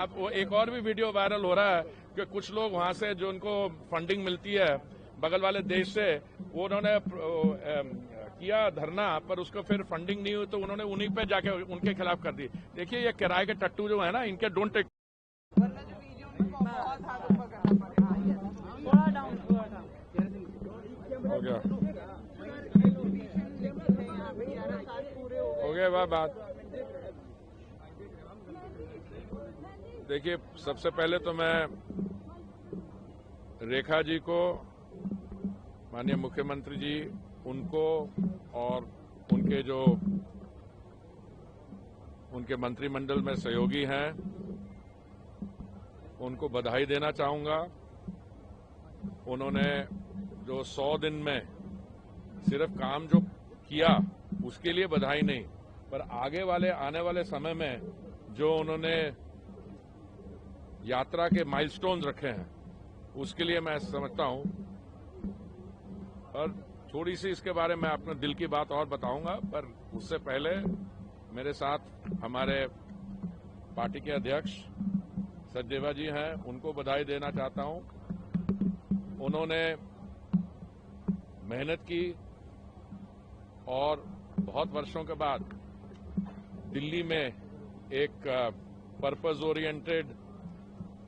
अब वो एक और भी वीडियो वायरल हो रहा है कि कुछ लोग वहां से जो उनको फंडिंग मिलती है बगल वाले देश से, वो उन्होंने किया धरना, पर उसको फिर फंडिंग नहीं हुई तो उन्होंने उन्हीं पे जाके उनके खिलाफ कर दी। देखिए ये किराए के टट्टू जो है ना, इनके डोंट टेक। हो गया बात। देखिए सबसे पहले तो मैं रेखा जी को, माननीय मुख्यमंत्री जी, उनको और उनके मंत्रिमंडल में सहयोगी हैं, उनको बधाई देना चाहूंगा। उन्होंने जो 100 दिन में सिर्फ काम जो किया उसके लिए बधाई नहीं, पर आने वाले समय में जो उन्होंने यात्रा के माइलस्टोन्स रखे हैं उसके लिए मैं समझता हूं। और थोड़ी सी इसके बारे में अपने दिल की बात और बताऊंगा, पर उससे पहले मेरे साथ हमारे पार्टी के अध्यक्ष सचदेवा जी हैं, उनको बधाई देना चाहता हूं। उन्होंने मेहनत की और बहुत वर्षों के बाद दिल्ली में एक पर्पस ओरिएंटेड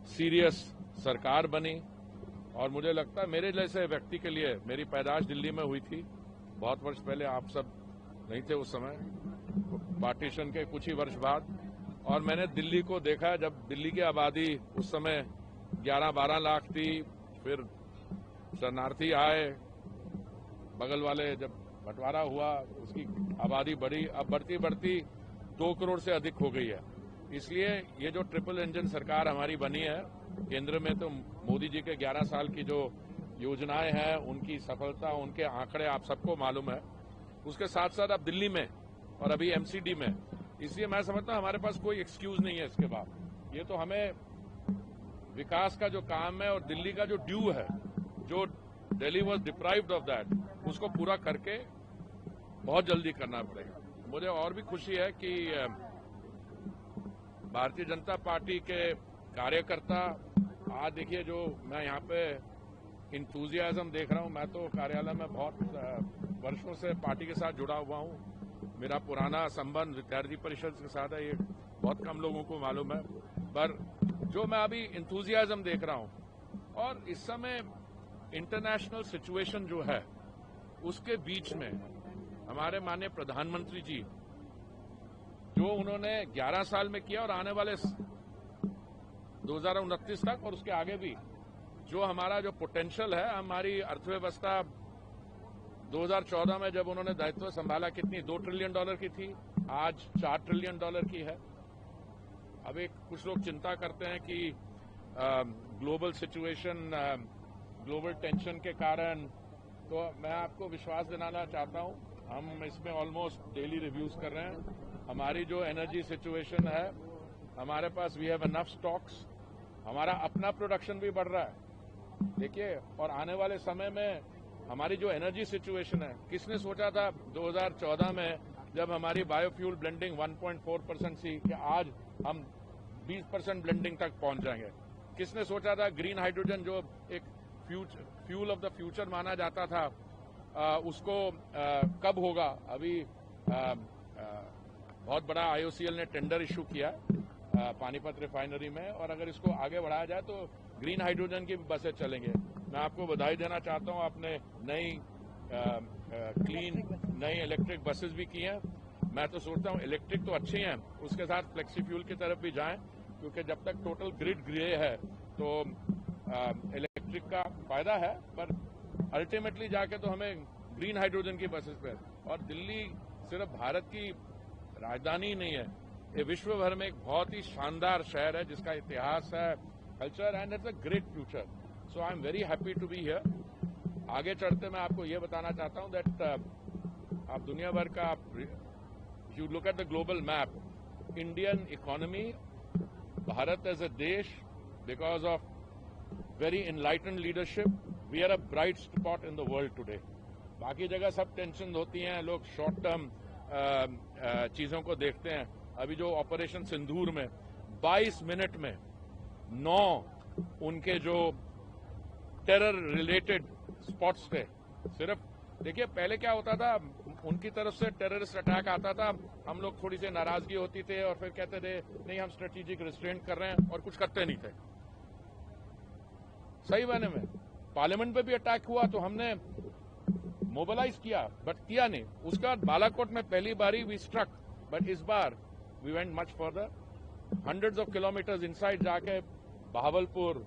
सीरियस सरकार बनी। और मुझे लगता है मेरे जैसे व्यक्ति के लिए, मेरी पैदाश दिल्ली में हुई थी बहुत वर्ष पहले, आप सब नहीं थे उस समय, पार्टीशन के कुछ ही वर्ष बाद, और मैंने दिल्ली को देखा जब दिल्ली की आबादी उस समय 11-12 लाख थी, फिर शरणार्थी आए, बगल वाले जब बंटवारा हुआ उसकी आबादी बढ़ी, अब बढ़ती बढ़ती 2 करोड़ से अधिक हो गई है। इसलिए ये जो ट्रिपल इंजन सरकार हमारी बनी है केंद्र में, तो मोदी जी के 11 साल की जो योजनाएं हैं उनकी सफलता, उनके आंकड़े आप सबको मालूम है। उसके साथ साथ अब दिल्ली में और अभी एमसीडी में, इसलिए मैं समझता हूं हमारे पास कोई एक्सक्यूज नहीं है इसके बाद। ये तो हमें विकास का जो काम है और दिल्ली का जो ड्यू है, जो Delhi was deprived of that, उसको पूरा करके बहुत जल्दी करना पड़ेगा। मुझे और भी खुशी है कि भारतीय जनता पार्टी के कार्यकर्ता, आज देखिए जो मैं यहाँ पे इंथुजियाज्म देख रहा हूँ, मैं तो कार्यालय में बहुत वर्षों से पार्टी के साथ जुड़ा हुआ हूँ। मेरा पुराना संबंध विद्यार्थी परिषद के साथ है, ये बहुत कम लोगों को मालूम है, पर जो मैं अभी इंथुजियाज्म देख रहा हूँ, और इस समय इंटरनेशनल सिचुएशन जो है उसके बीच में हमारे माननीय प्रधानमंत्री जी जो उन्होंने 11 साल में किया और आने वाले 2029 तक और उसके आगे भी जो हमारा जो पोटेंशियल है, हमारी अर्थव्यवस्था 2014 में जब उन्होंने दायित्व संभाला कितनी $2 ट्रिलियन की थी, आज $4 ट्रिलियन की है। अब कुछ लोग चिंता करते हैं कि ग्लोबल सिचुएशन, ग्लोबल टेंशन के कारण, तो मैं आपको विश्वास दिलाना चाहता हूं, हम इसमें ऑलमोस्ट डेली रिव्यूज कर रहे हैं। हमारी जो एनर्जी सिचुएशन है, हमारे पास वी हैव एनफ स्टॉक्स, हमारा अपना प्रोडक्शन भी बढ़ रहा है। देखिए, और आने वाले समय में हमारी जो एनर्जी सिचुएशन है, किसने सोचा था 2014 में जब हमारी बायोफ्यूल ब्लेंडिंग 1.4% थी कि आज हम 20% ब्लेंडिंग तक पहुंच जाएंगे। किसने सोचा था ग्रीन हाइड्रोजन जो एक फ्यूल ऑफ द फ्यूचर माना जाता था, उसको कब होगा। अभी बहुत बड़ा आईओसीएल ने टेंडर इश्यू किया पानीपत रिफाइनरी में, और अगर इसको आगे बढ़ाया जाए तो ग्रीन हाइड्रोजन की भी बसें चलेंगे। मैं आपको बधाई देना चाहता हूं, आपने नई क्लीन नई इलेक्ट्रिक बसेस भी की हैं। मैं तो सोचता हूं इलेक्ट्रिक तो अच्छी हैं, उसके साथ फ्लेक्सी फ्यूल की तरफ भी जाएं, क्योंकि जब तक टोटल ग्रिड ग्रे है तो इलेक्ट्रिक का फायदा है, पर अल्टीमेटली जाके तो हमें ग्रीन हाइड्रोजन की बसेस पे। और दिल्ली सिर्फ भारत की राजधानी नहीं है, ये विश्व भर में एक बहुत ही शानदार शहर है जिसका इतिहास है, culture, and it's a great future. So I am very happy to be here. आगे चढ़ते मैं आपको ये बताना चाहता हूं दैट आप दुनिया भर का, you look at the global map, Indian economy, Bharat as a देश, because of very enlightened leadership, we are a bright spot in the world today. बाकी जगह सब टेंशन होती हैं, लोग शॉर्ट टर्म चीजों को देखते हैं। अभी जो ऑपरेशन सिंदूर में 22 मिनट में 9 उनके जो टेरर रिलेटेड स्पॉट्स थे। सिर्फ देखिए पहले क्या होता था, उनकी तरफ से टेररिस्ट अटैक आता था, हम लोग थोड़ी सी नाराजगी होती थी और फिर कहते थे नहीं हम स्ट्रेटेजिक रिस्ट्रेंट कर रहे हैं, और कुछ करते नहीं थे। सही मायने में पार्लियामेंट पे भी अटैक हुआ तो हमने मोबिलाइज किया, बट किया नहीं। उसका बालाकोट में पहली बारी वी स्ट्रक, बट इस बार we went much further, hundreds of kilometres inside जाके बहावलपुर,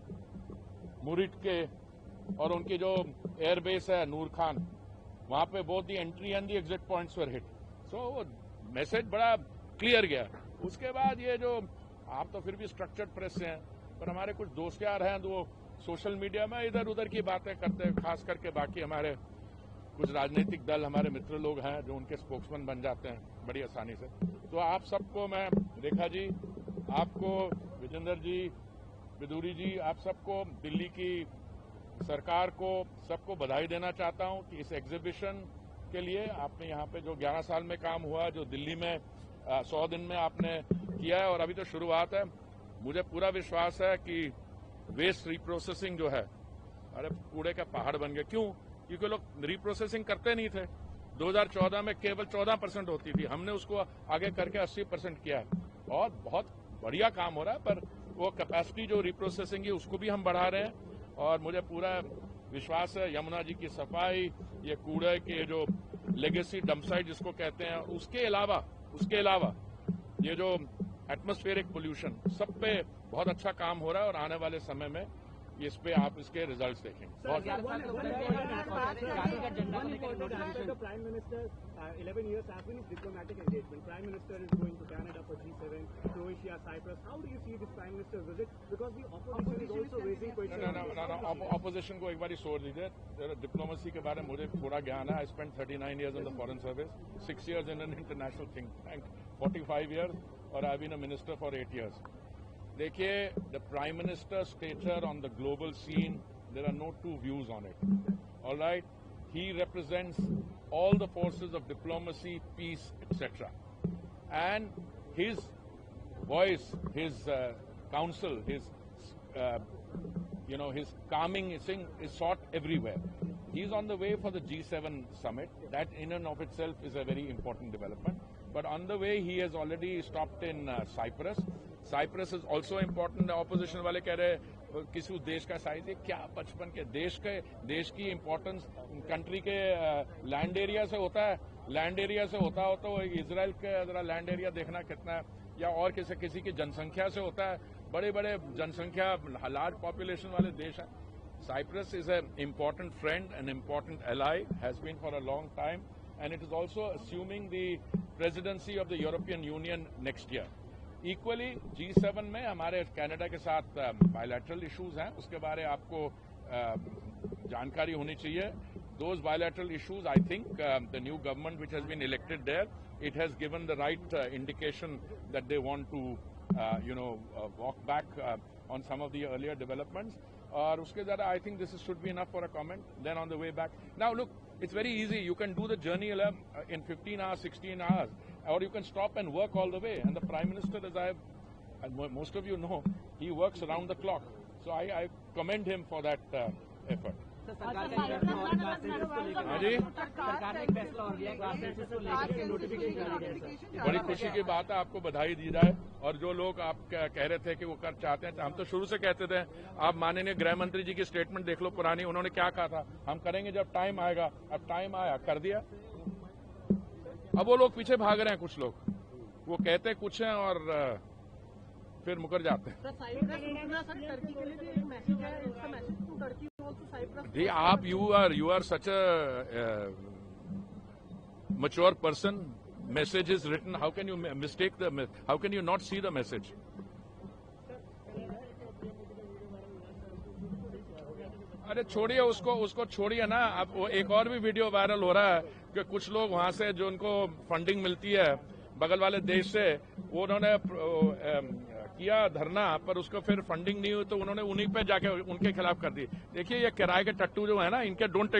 मुरिट के और उनकी जो एयरबेस है नूर खान, वहां पे both the entry and the exit points were hit. So message बड़ा क्लियर गया। उसके बाद ये जो आप तो फिर भी स्ट्रक्चर्ड प्रेस से हैं, पर हमारे कुछ दोस्त यार हैं वो सोशल मीडिया में इधर उधर की बातें करते हैं, खास करके बाकी हमारे कुछ राजनीतिक दल, हमारे मित्र लोग हैं जो उनके स्पोक्समैन बन जाते हैं बड़ी आसानी से। तो आप सबको मैं, रेखा जी, आपको, विजेंद्र जी, विदुरी जी, आप सबको, दिल्ली की सरकार को, सबको बधाई देना चाहता हूं कि इस एग्जीबिशन के लिए आपने यहाँ पे जो 11 साल में काम हुआ, जो दिल्ली में 100 दिन में आपने किया है, और अभी तो शुरुआत है। मुझे पूरा विश्वास है कि वेस्ट रिप्रोसेसिंग जो है, अरे कूड़े का पहाड़ बन गया। क्यों? क्योंकि लोग रिप्रोसेसिंग करते नहीं थे। 2014 में केवल 14% होती थी, हमने उसको आगे करके 80% किया है और बहुत बढ़िया काम हो रहा है। पर वो कैपेसिटी जो रिप्रोसेसिंग है उसको भी हम बढ़ा रहे हैं, और मुझे पूरा विश्वास है यमुना जी की सफाई, ये कूड़े के जो लेगेसी डंपसाइट जिसको कहते हैं, उसके अलावा ये जो एटमॉस्फेरिक पोल्यूशन, सब पे बहुत अच्छा काम हो रहा है, और आने वाले समय में इस पे आप इसके रिजल्ट्स देखेंगे। बहुत Prime Minister, 11 years after his diplomatic engagement, Prime Minister is going to Canada for G7, Croatia, Cyprus. How do you see this Prime Minister's visit? Because the opposition is also raising questions. Opposition को एक बार छोड़ दीजिए। Diplomacy के बारे में मुझे थोड़ा ज्ञान है। I spend 39 years in the foreign service, 6 years in an international think tank, 45 years, और I been a minister for 8 years. देखिए, the prime minister stature on the global scene, there are no two views on it. Alright, he represents all the forces of diplomacy, peace, etc. And his voice, his counsel, his his calming thing is sought everywhere. He's on the way for the G7 summit. That in and of itself is a very important development. But on the way, he has already stopped in Cyprus. Cyprus is also important. Opposition वाले कह रहे किसी देश का size है क्या, 55 के देश की इंपॉर्टेंस कंट्री के लैंड एरिया से होता है। लैंड एरिया से होता हो तो इजराइल के जरा लैंड एरिया देखना कितना है, या और किसी की जनसंख्या से होता है। बड़े बड़े जनसंख्या, लार्ज पॉपुलेशन वाले देश हैं। Cyprus is an important friend, an important ally, has been for a long time, and it is also assuming the presidency of the European Union next year. Equally G7 में हमारे Canada के साथ bilateral issues हैं, उसके बारे आपको जानकारी होनी चाहिए। Those bilateral issues, I think the new government which has been elected there, it has given the right indication that they want to, walk back on some of the earlier developments. और उसके ज़्यादा I think this should be enough for a comment. Then on the way back, now look, it's very easy. You can do the journey in 15 hours, 16 hours, or you can stop and work all the way. And the Prime Minister, as most of you know, he works around the clock. So I commend him for that effort. सरकार ने एक फैसला और लिया, class census को लेकर notification. बड़ी खुशी की बात है, आपको बधाई दी जाए। और जो लोग आप कह रहे थे कि वो कर चाहते हैं, हम तो शुरू से कहते थे। आप माननीय गृह मंत्री जी की स्टेटमेंट देख लो पुरानी, उन्होंने क्या कहा था, हम करेंगे जब टाइम आएगा। अब टाइम आया, कर दिया। अब वो लोग पीछे भाग रहे हैं, कुछ लोग वो कहते कुछ हैं और फिर मुकर जाते हैं। जी, आप you are such a mature person. Message is written. How can you mistake how can you not see the message? अरे छोड़िए उसको छोड़िए ना। अब वो एक और भी वीडियो वायरल हो रहा है कि कुछ लोग वहां से जो उनको फंडिंग मिलती है बगल वाले देश से, वो उन्होंने किया धरना, पर उसको फिर फंडिंग नहीं हुई तो उन्होंने उन्हीं पे जाके उनके खिलाफ कर दी। देखिए, ये किराए के टट्टू जो है ना, इनके डोंट